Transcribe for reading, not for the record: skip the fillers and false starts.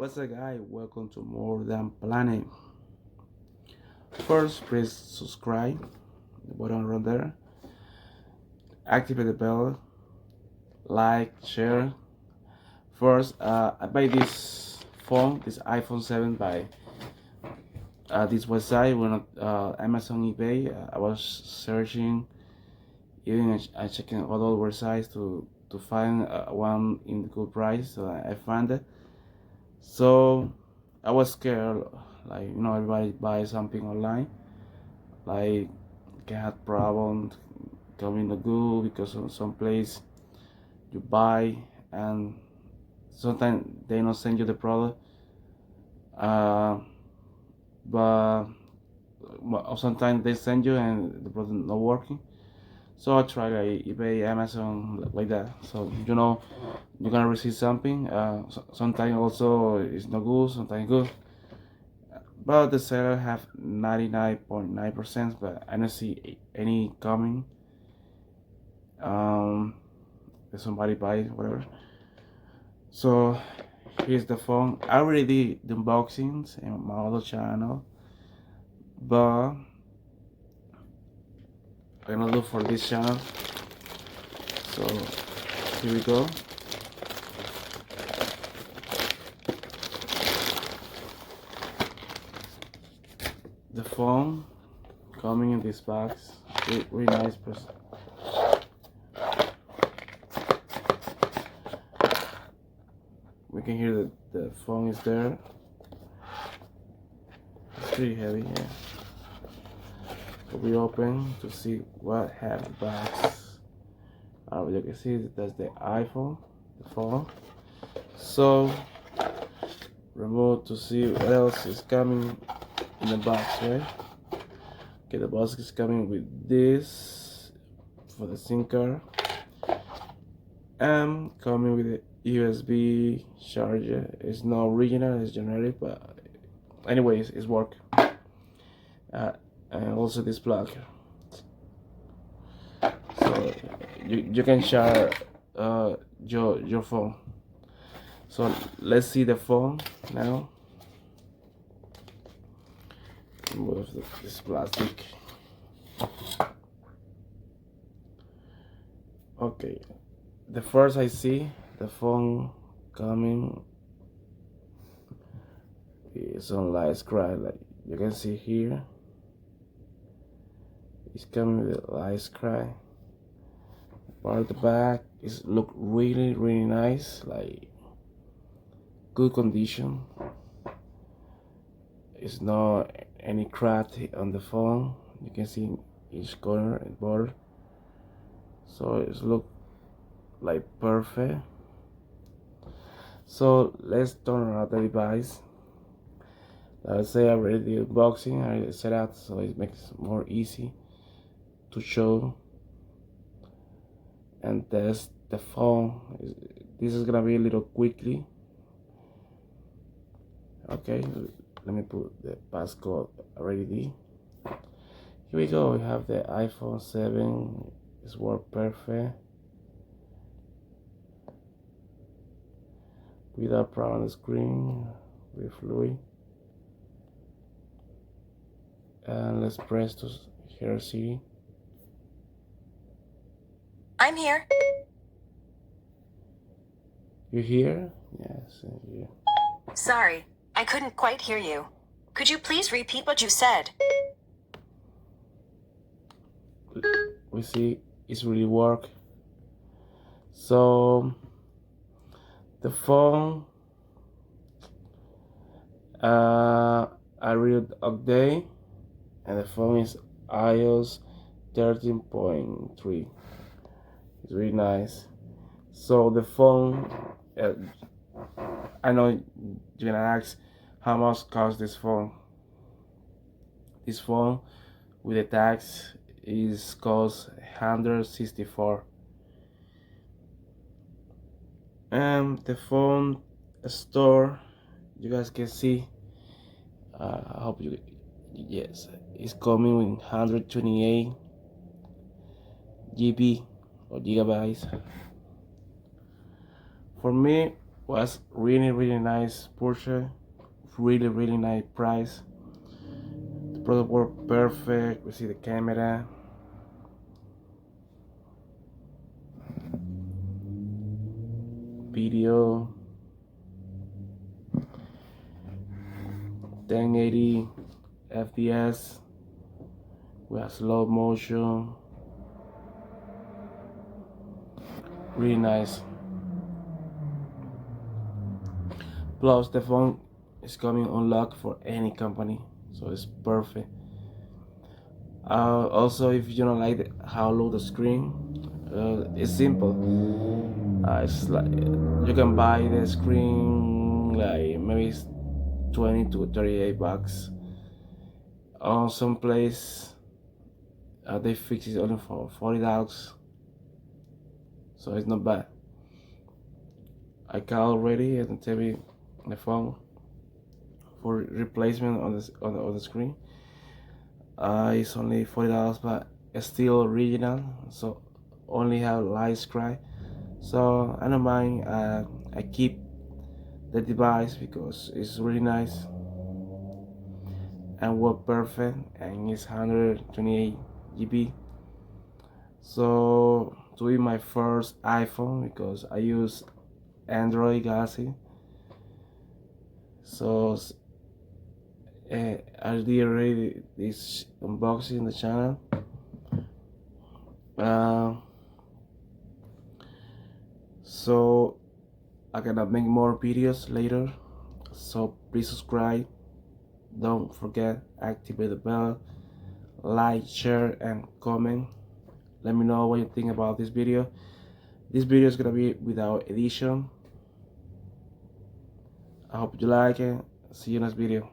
What's up, guys? Welcome to More Than Planet. First, press subscribe, the button right there. Activate the bell, like, share. First, I buy this phone, this iPhone 7 by this website. When Amazon, eBay, I was searching, even I checking other websites to find one in good price. So I found it. So I was scared, like everybody buys something online, like can have problems coming to good because of some place you buy and sometimes they don't send you the product, uh, but sometimes they send you and the product not working. So I try like eBay, Amazon, like that. So you're gonna receive something. Sometimes also it's not good, sometimes good. But the seller have 99.9%, but I don't see any coming. If somebody buys whatever. So here's the phone. I already did the unboxings in my other channel, but I'm gonna look for this channel. So here we go. The phone coming in this box. Really nice person. We can hear that the phone is there. It's pretty heavy, yeah. So we open to see what have the box. You can see that's the iPhone, the phone. So remote to see what else is coming in the box, right? Okay, the box is coming with this for the SIM card, and coming with the USB charger. It's not original, it's generic, but anyways, it's work. And also this plug, so you can charge your phone. So let's see the phone now. Remove this plastic. Okay, the first I see the phone coming is on light scratch, like you can see here. It's coming with a light scratch. Part of the back is look really nice, like good condition. It's not any crack on the phone. You can see each corner and border, so it's look like perfect. So let's turn around the device. Let's say I already did unboxing, I already set out, so it makes it more easy to show and test the phone. This is gonna be a little quickly. Okay, let me put the passcode already. Here we go. We have the iPhone 7. It's work perfect without problem on the screen with fluid. And let's press to hear Siri. I'm here. You hear? Yes, I hear. Sorry, I couldn't quite hear you. Could you please repeat what you said? We see it's really work. So the phone, I read update, and the phone is iOS 13.3. It's really nice. So the phone, I know you're gonna ask how much cost this phone. This phone with the tax is cost 164. And the phone store, you guys can see. I hope you. Yes, it's coming with 128 GB or gigabytes. For me, Was really nice purchase, really nice price. The product worked perfect. We see the camera, video, 1080 FPS. We have slow motion. Really nice. Plus the phone is coming unlocked for any company, so it's perfect. Also, if you don't like how low the screen, it's simple. It's like you can buy the screen like maybe it's 20 to 38 bucks. On some place they fix it only for $40, so it's not bad. I call already and tell me the phone for replacement on the screen. It's only $40, but it's still original, so only have light scratch. So I don't mind. I keep the device because it's really nice and work perfect, and it's 128 GB. So to be my first iPhone, because I use Android Galaxy, so I did already this unboxing in the channel. So I'm gonna make more videos later, so please subscribe. Don't forget, activate the bell, like, share, and comment. Let me know what you think about this video. This video is gonna be without edition. I hope you like it. See you next video.